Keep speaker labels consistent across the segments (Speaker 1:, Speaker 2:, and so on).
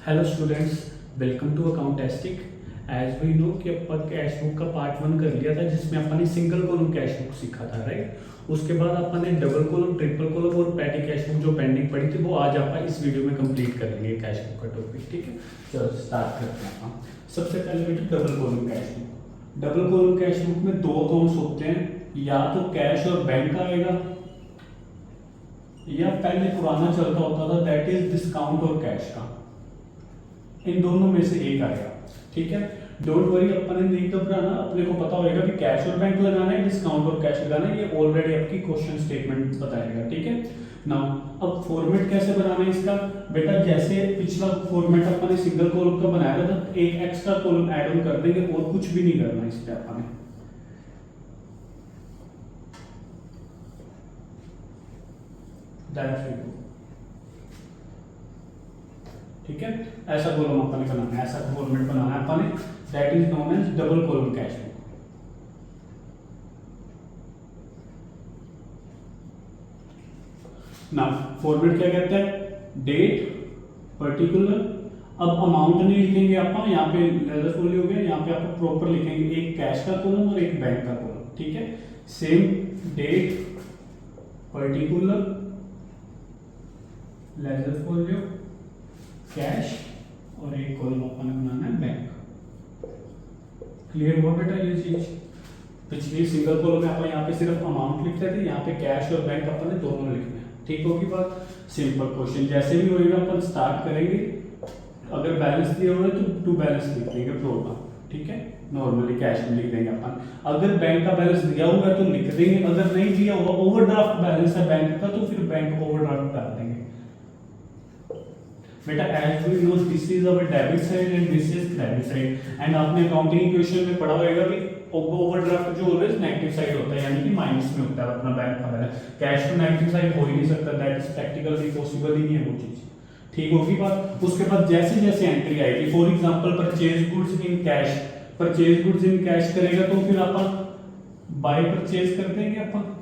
Speaker 1: Hello students, welcome to अकाउंटेस्टिक। As we know कि अपन कैश बुक का पार्ट 1 कर लिया था जिसमें अपन ने सिंगल कॉलम कैश बुक सीखा था, राइट। उसके बाद अपन ने डबल कॉलम, ट्रिपल कॉलम और पैटी कैश बुक जो पेंडिंग पड़ी थी वो आज अपन इस वीडियो में कंप्लीट कर लेंगे कैश बुक का टॉपिक, ठीक है। चलो स्टार्ट करते हैं अपन। सबसे पहले बेटा double column cash book. Double column cash book में दो अकाउंट्स होते हैं, या तो कैश और बैंक आएगा, या पहले पुराना चलता होता था दैट इज डिस्काउंट और कैश का। इन दोनों में से एक आएगा, ठीक है। डोंट वरी, अपन ने नहीं घबराना, अपने को पता होगा कि कैश और बैंक लगाना है, डिस्काउंट और कैश लगाना है। ये ऑलरेडी आपकी क्वेश्चन स्टेटमेंट बताएगा, ठीक है। नाउ अब फॉर्मेट कैसे बनाना है इसका बेटा, जैसे पिछला फॉर्मेट अपन ने सिंगल कॉलम का बनाया था, तो एक एक्स्ट्रा कॉलम ऐड ऑन कर देंगे और कुछ भी नहीं करना इस पे अपन ने। दैट्स इट, ठीक है। ऐसा कॉलम अपन ने बनाना है, ऐसा फॉर्मेट बनाना है अपन ने, that is known as double column cash book. Now format क्या कहता है, डेट, पर्टिकुलर। अब अमाउंट नहीं लिखेंगे अपन, यहाँ पे लेजर फॉली हो गया, यहाँ पे आप प्रॉपर लिखेंगे एक कैश का कॉलम और एक बैंक का कॉलम, ठीक है। Same date, particular, ledger folio, cash और एक कॉलम अपन ने बनाना है बैंक। क्लियर हुआ बेटा ये चीज। पिछली सिंगल कॉलम में अपन यहाँ पे सिर्फ अमाउंट लिखते थे, यहाँ पे कैश और बैंक अपन ने दोनों लिखना है, ठीक होगी बात। सिंपल क्वेश्चन जैसे भी होएगा अपन स्टार्ट करेंगे। अगर बैलेंस दिया हुआ है तो टू बैलेंस लिख देंगे प्रॉपर, ठीक है। नॉर्मली कैश में लिख देंगे अपन। अगर बैंक का बैलेंस दिया हुआ है तो लिख देंगे, अगर नहीं दिया हुआ ओवरड्राफ्ट बैलेंस है बैंक का तो फिर बैंक ओवरड्राफ्ट कर देंगे बेटा। As we know this is our debit side and this is credit side, and आपने अकाउंटिंग क्वेश्चन में पढ़ा होगा कि ओवरड्राफ्ट जो ऑलवेज नेगेटिव साइड होता है, यानी कि माइनस में होता है अपना बैंक का बैलेंस। कैश तो नेगेटिव साइड हो ही नहीं सकता, दैट इज प्रैक्टिकली पॉसिबल ही नहीं है वो चीज, ठीक होगी बात। उसके बाद जैसे जैसे एंट्री आएगी, for example purchase goods in cash, purchase goods in cash करेगा तो फिर अपन बाय परचेज कर देंगे, अपन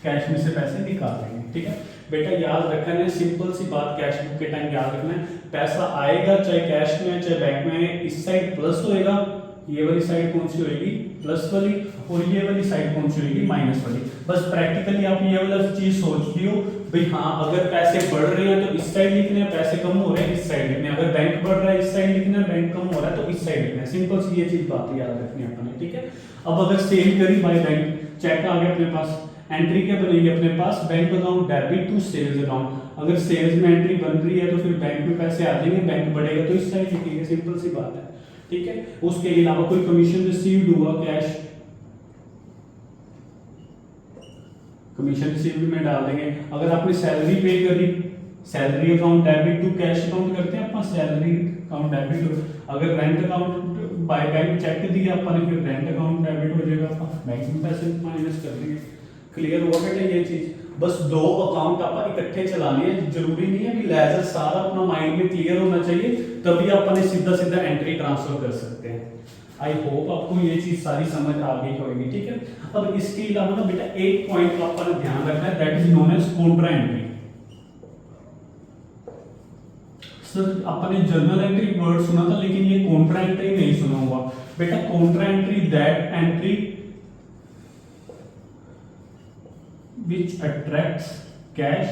Speaker 1: कैश में से पैसे निकाल देंगे, ठीक है बेटा। याद रखना है सिंपल सी बात, कैश बुक के टाइम याद रखना है, पैसा आएगा चाहे कैश में है चाहे बैंक में है, इस साइड प्लस होएगा, ये वाली साइड कौन सी होएगी, प्लस वाली, और ये वाली साइड कौन सी होएगी, माइनस वाली। बस प्रैक्टिकली आप ये वाला चीज सोच लियो भाई, हाँ अगर पैसे बढ़ रहे हैं तो इस साइड लिखना है, पैसे कम हो रहे हैं इस साइड लिखना है, अगर बैंक बढ़ रहा है इस साइड लिखना है, बैंक कम हो रहा है तो इस साइड लिखना है। सिंपल सी ये चीज बात याद रखनी है अपने, ठीक है। अब अगर सेल करी बाय बैंक, चेक आ गया अपने पास, एंट्री क्या बनेगी अपने पास, bank account debit to sales account. अगर सेल्स में एंट्री बन रही है तो फिर बैंक में पैसे आ जाएंगे, बैंक बढ़ेगा तो इस साइड लिखेंगे, सिंपल सी बात है, ठीक है। उसके अलावा कोई कमीशन रिसीव्ड हुआ कैश, कमीशन रिसीव्ड में डाल देंगे। अगर आपने सैलरी पे करी, salary account debit to cash account करते हैं अपन, सैलरी अकाउंट डेबिट टू। अगर rent account by bank cheque दिया अपन, फिर रेंट अकाउंट डेबिट हो जाएगा, अपन बैंक में पैसे माइनस कर देंगे। क्लियर हुआ बेटा ये चीज। बस दो अकाउंट आप इकट्ठे चलाने हैं, जरूरी नहीं है कि लेजर सारा अपना माइंड में क्लियर होना चाहिए, तभी अपन सीधा सीधा एंट्री ट्रांसफर कर सकते हैं। आई होप आपको ये चीज सारी समझ आ गई होगी, ठीक है। अब इसके अलावा ना बेटा एक पॉइंट का अपन ध्यान रखना है, that is known as contra entry. Sir अपन ने जर्नल एंट्री वर्ड सुना था, लेकिन ये कॉन्ट्रा एंट्री नहीं सुना हुआ बेटा। Contra entry that entry which attracts cash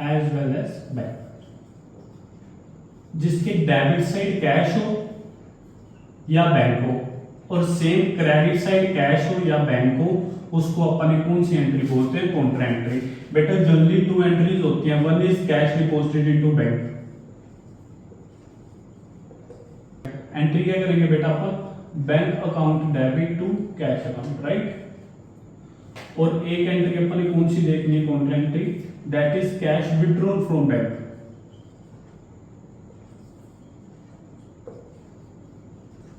Speaker 1: as well as bank, जिसके डेबिट साइड कैश हो या बैंक हो और सेम क्रेडिट साइड कैश हो या बैंक हो, उसको अपन ने कौन सी एंट्री बोलते हैं, कॉन्ट्रा एंट्री। बेटा जनरली टू एंट्रीज होती हैं, one is cash deposited into bank. Entry क्या करेंगे बेटा अपन, bank account debit to cash account, right. और एक एंट्री अपन ने कौन सी देखनी है, contra entry, that is cash withdrawn from bank.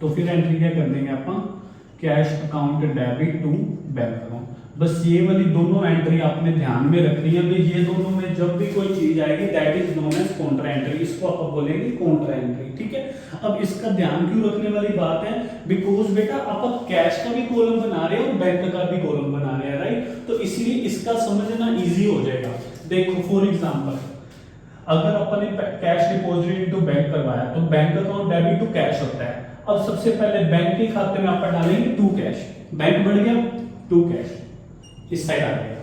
Speaker 1: तो फिर एंट्री क्या कर देंगे अपन, cash account debit to bank account. बस ये वाली दोनों एंट्री आपने ध्यान में रखनी है, भाई ये दोनों में जब भी कोई चीज आएगी that is known as contra entry, इसको आप बोलेंगे कॉन्ट्रा एंट्री, ठीक है। अब इसका ध्यान क्यों रखने वाली बात है, बिकॉज बेटा आप कैश का भी कॉलम बना रहे हो और बैंक का भी कॉलम बना रहे हैं, राइट। तो इसलिए इसका समझना इजी हो जाएगा। देखो फॉर एग्जांपल अगर अपन ने कैश डिपॉजिट इनटू बैंक करवाया तो bank account debit to cash होता है। अब सबसे पहले बैंक के खाते में अपन डालेंगे टू कैश, बैंक बढ़ गया टू कैश, इस साइड आ गया,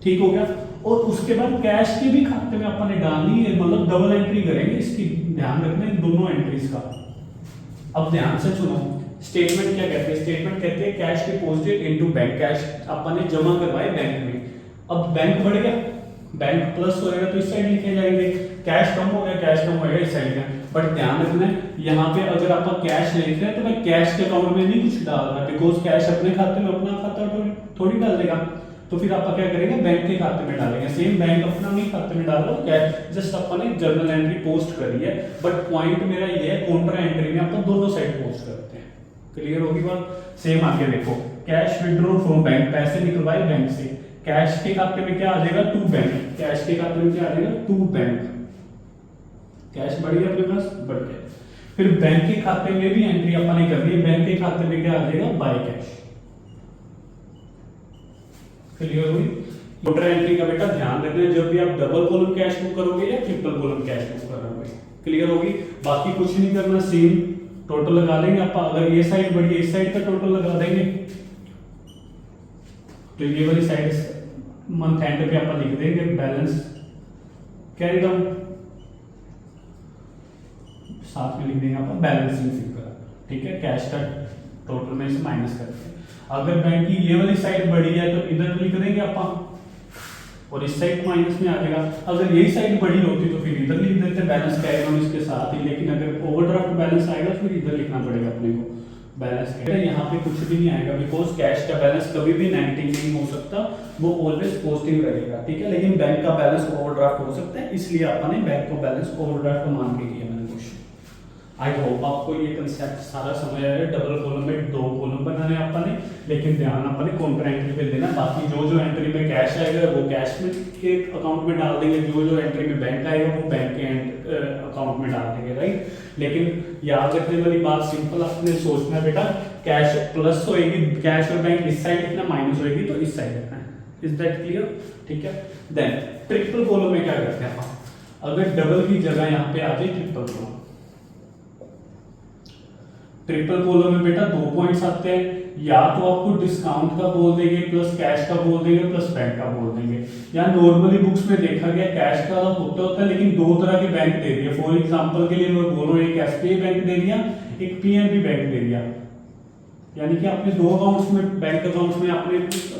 Speaker 1: ठीक हो गया। और उसके बाद कैश के भी खाते में अपन ने डालनी है, मतलब डबल एंट्री करेंगे, इसकी ध्यान रखना है दोनों एंट्रीज का। अब ध्यान से सुनो, स्टेटमेंट क्या कहते हैं, स्टेटमेंट कहते हैं cash deposit into bank, cash अपन ने जमा करवाए बैंक में। अब बैंक बढ़ गया, बैंक प्लस होएगा तो इस साइड लिखे जाएंगे, कैश कम हो गया, कैश कम होएगा इस साइड में। बट ध्यान रखना है यहाँ पे अगर आप कैश लिख रहे हैं तो मैं कैश के अकाउंट में नहीं कुछ डाल रहा, बिकॉज कैश अपने खाते में अपना खाता थोड़ी डाल देगा, तो फिर आप क्या करेंगे बैंक के खाते में डालेंगे। सेम बैंक अपना नहीं खाते में डाल रहा हूँ, कैश जस्ट अपन ने जर्नल एंट्री पोस्ट करी है, बट पॉइंट मेरा ये है काउंटर एंट्री में अपन दोनों साइड पोस्ट करते हैं। क्लियर होगी बात। सेम आगे देखो, कैश विड्रॉ फ्रॉम बैंक, पैसे निकलवाए बैंक से, कैश के खाते में क्या आ जाएगा टू बैंक, कैश के खाते में क्या आ जाएगा टू बैंक, कैश बढ़ गया अपने पास, बढ़ गया। फिर बैंक के खाते में भी एंट्री अपन ने कर दी, बैंक के खाते में क्या आ जाएगा बाय कैश। क्लियर हुई। काउंटर एंट्री का बेटा ध्यान रखना है, जब भी आप डबल कॉलम कैश बुक करोगे या ट्रिपल कॉलम कैश बुक करोगे। क्लियर होगी। बाकी कुछ नहीं करना, सेम टोटल लगा लेंगे आप, अगर ये साइड बढ़ी है इस साइड का टोटल लगा देंगे, तो ये वाली साइड मंथ एंड पे आप लिख देंगे बैलेंस कैरी डाउन, साथ में लिख देंगे आप बैलेंसिंग फिगर, ठीक है। कैश का टोटल में से माइनस करते हैं। अगर बैंक की ये वाली साइड बढ़ी है तो इधर लिख देंगे आप, और इस साइड माइनस में आ जाएगा। अगर यही साइड बड़ी होती तो फिर इधर लिख देते बैलेंस कैरी डाउन इसके साथ ही, लेकिन अगर ओवरड्राफ्ट बैलेंस आएगा तो फिर इधर लिखना पड़ेगा अपने को बैलेंस। यहाँ पे कुछ भी नहीं आएगा, बिकॉज कैश का बैलेंस कभी भी नेगेटिव नहीं हो सकता, वो ऑलवेज पॉजिटिव रहेगा, ठीक है। लेकिन बैंक का बैलेंस ओवरड्राफ्ट हो सकता है, इसलिए आपने बैंक को बैलेंस ओवरड्राफ्ट मान के किया मैंने क्वेश्चन। आई होप आपको ये कंसेप्ट सारा समझ आया है। डबल कॉलम में दो कॉलम बनाने आपने, लेकिन ध्यान आपने काउंटर एंट्री पे देना। बाकी जो जो एंट्री में कैश आएगा वो कैश में के अकाउंट में डाल देंगे, जो जो एंट्री में बैंक आएगा वो बैंक के अकाउंट में डाल देंगे, राइट। लेकिन याद रखने वाली बात सिंपल आपने सोचना बेटा, कैश प्लस होएगी, कैश और बैंक इस साइड लिखना, माइनस होएगी तो इस साइड लिखना है। इज दैट क्लियर, ठीक है। देन ट्रिपल कॉलम में क्या करते हैं आप, अगर डबल की जगह यहाँ पे आ जाए ट्रिपल कॉलम, ट्रिपल कॉलम में बेटा 2 पॉइंट्स आते हैं, या तो आपको डिस्काउंट का बोल देंगे प्लस कैश का बोल देंगे प्लस बैंक का बोल देंगे। या नॉर्मली बुक्स में देखा गया कैश का होता है, लेकिन दो तरह के बैंक दे दिए। फॉर एग्जांपल के लिए मैं बोलूं, एक एसबीआई बैंक दे दिया, एक पीएनबी बैंक दे दिया, यानी कि आपने दो अकाउंट्स में, बैंक अकाउंट्स में आपने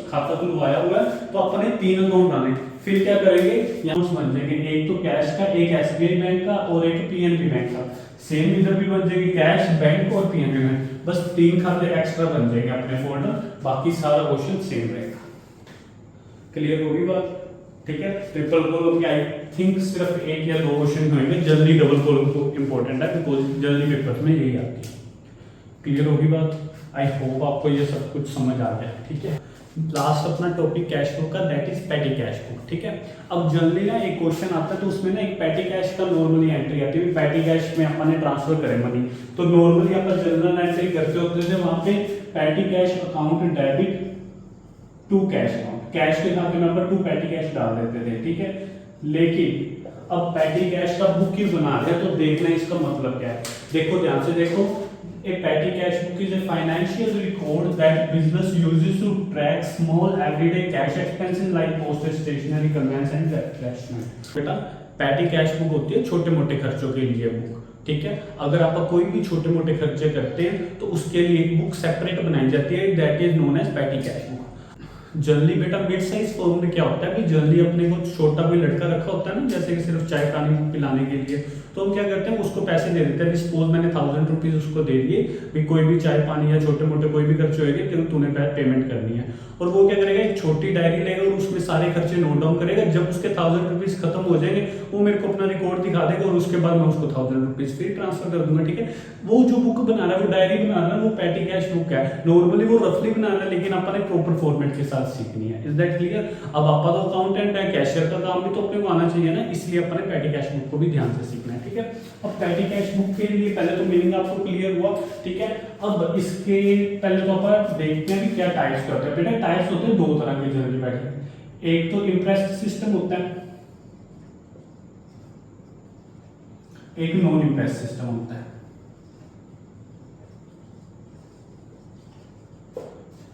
Speaker 1: खाता खुलवाया हुआ है, तो अपने 3 अकाउंट डाले। फिर क्या करेंगे, यहाँ बन जाएंगे, एक तो कैश का, एक एसबीआई बैंक का और एक पीएनबी बैंक का। सेम इधर भी बन जाएगी, कैश, बैंक और पीएनबी बैंक, बस 3 खाते एक्स्ट्रा बन जाएंगे अपने फोल्डर, बाकी सारा क्वेश्चन सेम रहेगा। क्लियर होगी बात, ठीक है। ट्रिपल कॉलम के आई थिंक सिर्फ 1 या 2 क्वेश्चन होंगे, जल्दी डबल कॉलम तो इंपॉर्टेंट है बिकॉज जल्दी पेपर में यही आती है। क्लियर होगी बात। आई होप आपको ये सब कुछ समझ आ गया, ठीक है। लास्ट अपना टॉपिक कैश बुक का, that is patty cash book, ठीक है। अब जनरली ना एक क्वेश्चन आता है तो उसमें ना एक पैटी कैश का नॉर्मली एंट्री आती है, पैटी कैश में अपन ने ट्रांसफर करे मनी, तो नॉर्मली अपन जनरल एंट्री करते होते थे वहां पे petty cash account debit to cash account, cash के खाते में अपन टू पैटी कैश डाल देते थे, ठीक है। लेकिन अब पैटी कैश का बुक ही बना रहे हैं तो देखना इसका मतलब क्या है। देखो ध्यान से देखो, a petty cash book is a financial record that business uses to track small everyday cash expenses like postage, stationery, conveyance and refreshment। बेटा पैटी कैश बुक होती है छोटे मोटे खर्चों के लिए बुक, ठीक है। अगर आप कोई भी छोटे मोटे खर्चे करते हैं तो उसके लिए एक बुक सेपरेट बनाई जाती है, that is known as petty cash book. Generally बेटा मिड साइज फॉर्म में क्या होता है कि जनरली अपने को छोटा कोई लड़का रखा होता है ना, जैसे कि सिर्फ चाय पानी पिलाने के लिए, तो हम क्या करते हैं उसको पैसे दे देते हैं। सपोज मैंने 1000 रुपीज उसको दे दिए कि कोई भी चाय पानी या छोटे मोटे कोई भी खर्चे होंगे तो तूने पेमेंट करनी है, और वो क्या करेगा एक छोटी डायरी लेगा और उसमें सारे खर्चे नोट डाउन करेगा। जब उसके 1000 रुपीज खत्म हो जाएंगे वो मेरे को अपना रिकॉर्ड दिखा देगा और उसके बाद मैं उसको 1000 रुपीज फिर ट्रांसफर कर दूंगा, ठीक है। वो जो बुक बना रहा है, वो डायरी बना रहा है, वो पैटी कैश बुक है। नॉर्मली वो रफली बना रहा है, लेकिन अपने प्रॉपर फॉर्मेट के साथ सीखनी है। Is that clear. अब आपका तो अकाउंटेंट है, कैशियर का काम भी तो अपने को आना चाहिए ना, इसलिए अपने पैटी कैश बुक को भी ध्यान से सीखना है, ठीक है। अब पैटी कैश बुक के लिए पहले तो मीनिंग आपको क्लियर हुआ, ठीक है। अब इसके पहले तो अपन देखते हैं कि क्या टाइप्स होते हैं। बेटा टाइप्स होते हैं 2 तरह के, जनरली पैटी, एक तो इंटरेस्ट सिस्टम होता है, एक नॉन इम्प्रेस सिस्टम होता है।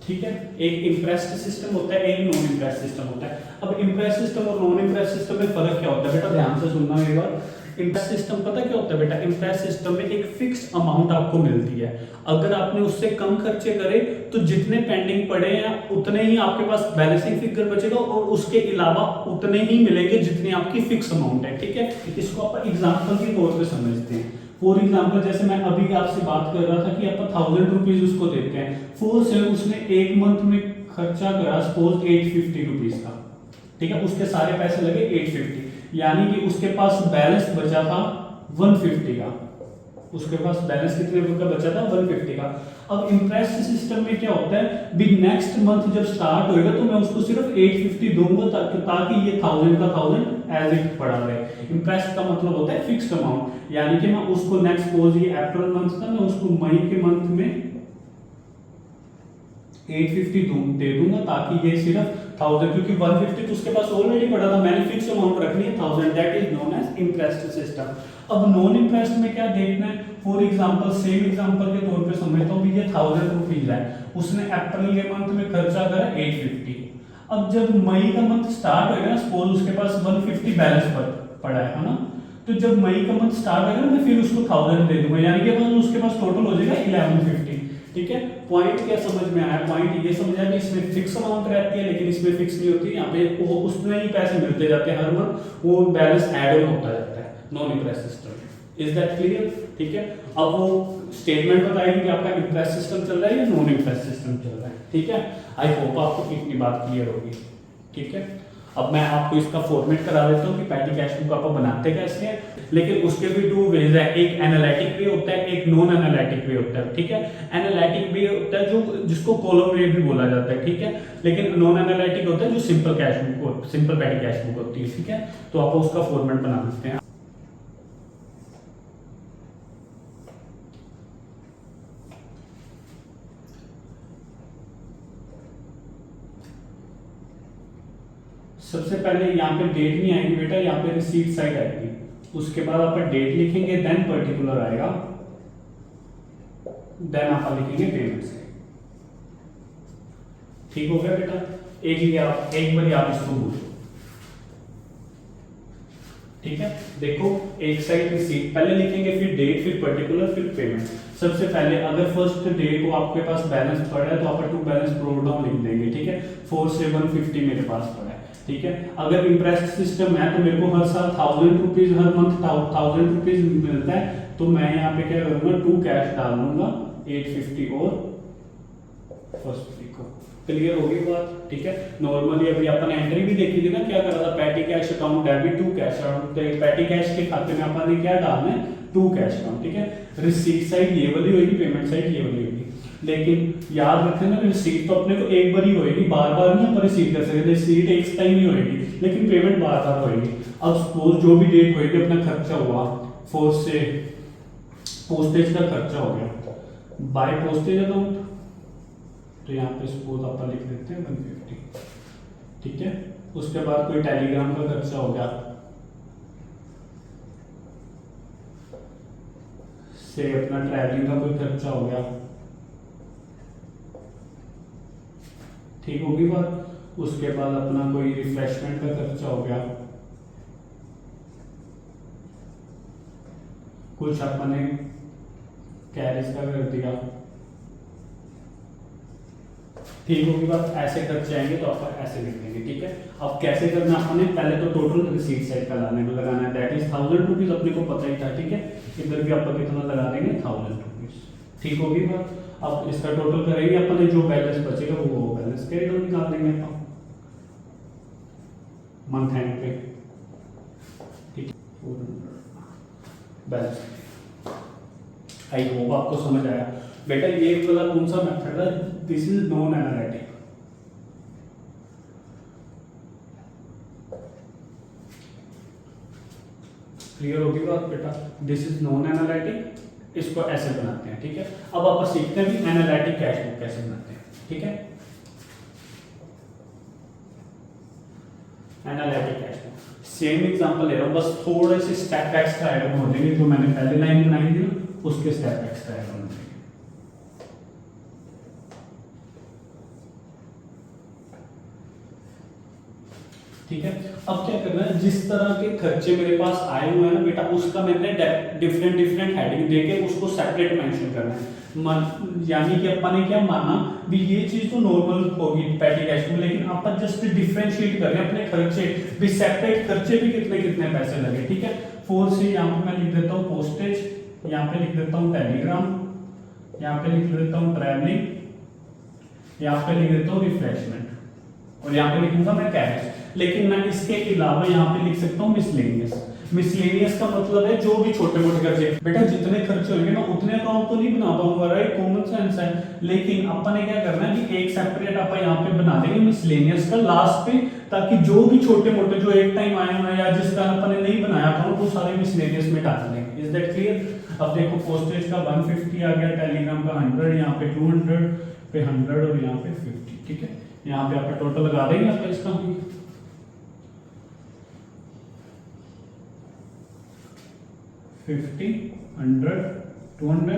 Speaker 1: ठीक है, एक इम्प्रेस्ड सिस्टम होता है, एक नॉन इम्प्रेस सिस्टम होता है। अब इम्प्रेस सिस्टम और नॉन इम्प्रेस सिस्टम में फर्क क्या होता है बेटा, ध्यान से सुनना एक बार। इम्प्रेस सिस्टम पता क्या होता है बेटा, इम्प्रेस सिस्टम में एक फिक्स अमाउंट आपको मिलती है। अगर आपने उससे कम खर्चे करे तो जितने पेंडिंग पड़े हैं उतने ही आपके पास बैलेंसिंग फिगर बचेगा और उसके अलावा उतने ही मिलेंगे जितनी आपकी फिक्स अमाउंट है। ठीक है, इसको आप एग्जांपल के तौर पे समझते हैं। फॉर एग्जाम्पल जैसे मैं अभी आपसे बात कर रहा था कि आप 1000 रुपीज उसको देते हैं, फोर से उसने एक मंथ में खर्चा करा सपोज 850 रुपीज का। ठीक है, उसके सारे पैसे लगे 850, यानी कि उसके पास बैलेंस बचा था 150 का। उसके पास बैलेंस कितने का बचा था, 150 का। अब इम्प्रेस सिस्टम में क्या होता है, भी नेक्स्ट मंथ जब स्टार्ट होएगा तो मैं उसको सिर्फ 850 दूंगा ताकि ये 1000 का 1000 एज इट पड़ा रहे। इम्प्रेस का मतलब होता है फिक्स्ड अमाउंट, यानी कि मैं उसको नेक्स्ट सपोज ये अप्रैल मंथ था, मैं उसको मई के मंथ में 850 दे दूंगा ताकि ये सिर्फ 1000, क्योंकि 150 तो उसके पास ऑलरेडी पड़ा था, मैंने फिक्स अमाउंट रखनी है 1000, that is known as imprest system. अब नॉन इम्प्रेस्ड में क्या देखना है, फॉर एग्जांपल सेम एग्जांपल के तौर पे समझता हूं, ये 1000 रुपीज है, उसने अप्रैल के मंथ में खर्चा करा 850। अब जब मई का मंथ स्टार्ट होएगा ना, सपोज उसके पास 150 बैलेंस पड़ा है ना, तो जब मई का मंथ स्टार्ट होगा मैं फिर उसको 1000 दे दूंगा, यानी कि उसके पास टोटल हो जाएगा 1150। ठीक है, पॉइंट क्या समझ में आया, पॉइंट ये समझ आया कि इसमें फिक्स अमाउंट रहती है लेकिन इसमें फिक्स नहीं होती, यहाँ पे वो उसमें ही पैसे मिलते जाते हैं हर मंथ, वो बैलेंस ऐड ऑन होता जाता है non impress system. Is that clear? ठीक है, अब वो स्टेटमेंट बताएगी कि आपका इम्प्रेस सिस्टम चल रहा है या नॉन इम्प्रेस सिस्टम चल रहा है। ठीक है, आई होप आपको इतनी बात क्लियर होगी। ठीक है, अब मैं आपको इसका फॉर्मेट करा देता हूँ कि पैटी कैश बुक आप बनाते कैसे हैं, लेकिन उसके भी टू वेज है, एक एनालिटिक वे होता है, एक नॉन एनालिटिक वे होता है। ठीक है, एनालिटिक वे होता है जो जिसको कॉलम वे भी बोला जाता है। ठीक है, लेकिन नॉन एनालिटिक होता है जो simple cash book, simple patty cash book होती है। ठीक है, तो आप उसका फॉर्मेट बना सकते हैं। सबसे पहले यहाँ पे डेट नहीं आएगी बेटा, यहाँ पे रिसीट साइड आएगी, उसके बाद आप डेट लिखेंगे, देन पर्टिकुलर आएगा, देन आप लिखेंगे पेमेंट साइड। ठीक हो गया बेटा, एक बार आप इसको बोलो। ठीक है, देखो एक साइड रिसीट पहले लिखेंगे, फिर डेट, फिर पर्टिकुलर, फिर पेमेंट। सबसे पहले अगर फर्स्ट डे को आपके पास बैलेंस पड़ा है तो आप टू बैलेंस प्रोड डाउन लिख देंगे। ठीक है, 4 से 150 मेरे पास पड़ा है। ठीक है, अगर इम्प्रेस्ड सिस्टम है तो मेरे को हर साल 1000 रुपीज, हर मंथ 1000 रुपीज मिलता है, तो मैं यहाँ पे क्या करूंगा, 2 कैश डाल दूंगा, 850 और फर्स्ट वीक को। क्लियर होगी बात? ठीक है, नॉर्मली अभी अपन एंट्री भी देखी थी ना, क्या कर रहा था, patty cash account debit 2 cash account, petty cash के खाते में अपन ने क्या डालना है, 2 कैश अकाउंट। ठीक है, रिसीट साइड ये वाली होगी, पेमेंट साइड ये वाली होगी, लेकिन याद रखें ना रिसीट तो अपने को एक बार ही होएगी, बार बार नहीं अपन रिसीट कर सकते, रिसीट एक टाइम ही होएगी लेकिन पेमेंट बार बार होएगी। अब सपोज जो भी डेट होएगी अपना खर्चा हुआ, फोर से पोस्टेज का खर्चा हो गया बाय पोस्टेज अकाउंट, तो यहाँ पे सपोज अपन लिख देते हैं 150। ठीक है, उसके बाद कोई टेलीग्राम का खर्चा हो गया, से अपना ट्रैवलिंग का कोई खर्चा हो गया। ठीक होगी बात? उसके बाद अपना कोई रिफ्रेशमेंट का खर्चा हो गया, कुछ अपने कैरेज का कर दिया। ठीक होगी बात? ऐसे खर्चे आएंगे तो आप ऐसे लिख देंगे। ठीक है, अब कैसे करना आपने, पहले तो टोटल रिसीट साइड का लगाना है, दैट इज 1000 रुपीज, अपने को पता ही था। ठीक है, इधर भी आप कितना लगा देंगे, 1000 रुपीज। ठीक होगी बात? अब इसका टोटल करेंगे अपन, जो बैलेंस बचेगा वो बैलेंस कैरी डाउन निकाल देंगे अपन मंथ एंड पे। ठीक है, बैलेंस। आई होप आपको समझ आया बेटा। ये वाला कौन सा मेथड है, this is non analytic. Clear होगी बात बेटा? दिस इज नॉन एनालिटिक, इसको ऐसे बनाते हैं। ठीक है, अब आप सीखते हैं भी एनालिटिक कैश बुक कैसे बनाते हैं। ठीक है, analytic cash book. Same example ले रहा हूँ, बस थोड़े से स्टेप एक्स्ट्रा ऐड हो जाएंगे, जो मैंने पहले लाइन बनाई थी ना उसके स्टेप एक्स्ट्रा ऐड हो जाएंगे। ठीक है, अब क्या करना है, जिस तरह के खर्चे मेरे पास आए हुए हैं ना बेटा, उसका मैंने डिफरेंट डिफरेंट हेडिंग देके उसको सेपरेट मेंशन करना है। यानी कि अपन ने क्या माना भी ये चीज तो नॉर्मल होगी पैटी कैश में, लेकिन अपन जस्ट डिफरेंशिएट कर रहे हैं अपने खर्चे भी, सेपरेट खर्चे भी कितने कितने पैसे लगे। ठीक है, 4 से यहाँ पे मैं लिख देता हूँ पोस्टेज, यहाँ पे लिख देता हूँ टेलीग्राम, यहाँ पे लिख देता हूँ ट्रैवलिंग, यहाँ पे लिख देता हूँ रिफ्रेशमेंट, और यहाँ पे लिखूंगा मैं कैश। लेकिन मैं इसके अलावा यहाँ पे लिख सकता हूँ मिसलेनियस। मिसलेनियस का मतलब है जो भी छोटे मोटे खर्चे, बेटा जितने खर्चे होंगे मैं उतने अकाउंट तो नहीं बना पाऊंगा, राइट, कॉमन सेंस है। लेकिन अपन ने क्या करना है कि एक सेपरेट अपन यहाँ पे बना देंगे मिसलेनियस का लास्ट पे, ताकि जो भी छोटे मोटे जो एक टाइम आए हुए हैं या जिसका अपन ने नहीं बनाया था वो सारे मिसलेनियस में डाल देंगे। Is that clear? अब देखो पोस्टेज का 150 आ गया, टेलीग्राम का 100, यहाँ पे 200 पे 100 और यहाँ पे 50। ठीक है, यहाँ पे आप टोटल लगा देंगे आप इसका 50, 100, 200,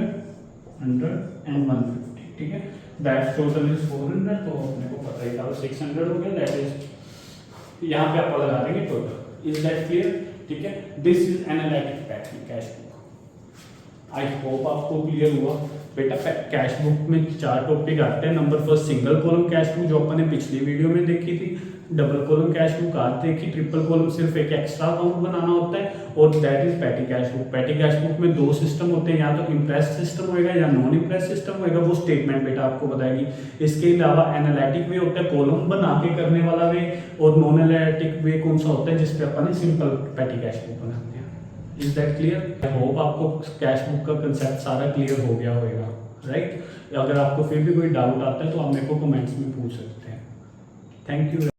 Speaker 1: 100 एंड 150। ठीक है, दैट टोटल इज 400, तो अपने को पता ही था 600 हो गया, दैट इज यहाँ पे आप लगा देंगे टोटल। Is that clear? ठीक है, this is analytic cash book. I hope आपको क्लियर हुआ। बेटा कैश बुक में 4 टॉपिक आते हैं। Number first single column cash book जो अपन ने पिछली वीडियो में देखी थी, डबल कॉलम कैश बुक आते हैं कि ट्रिपल कॉलम सिर्फ एक एक्स्ट्रा अकाउंट बनाना होता है, और that is patty cash book. Patty cash book में 2 सिस्टम होते हैं, या तो इम्प्रेस सिस्टम होएगा या नॉन इम्प्रेस सिस्टम होएगा, वो स्टेटमेंट बेटा आपको बताएगी। इसके अलावा एनालिटिक वे होता है कॉलम बना के करने वाला वे, और नॉन एनालिटिक वे कौन सा होता है जिसपे अपन ने सिंपल पैटी कैश बुक बनाते हैं। Is that clear? I hope आपको कैश बुक का कंसेप्ट सारा क्लियर हो गया होगा, राइट? अगर आपको फिर भी कोई डाउट आता है तो आप मेरे को कमेंट्स में पूछ सकते हैं। Thank you.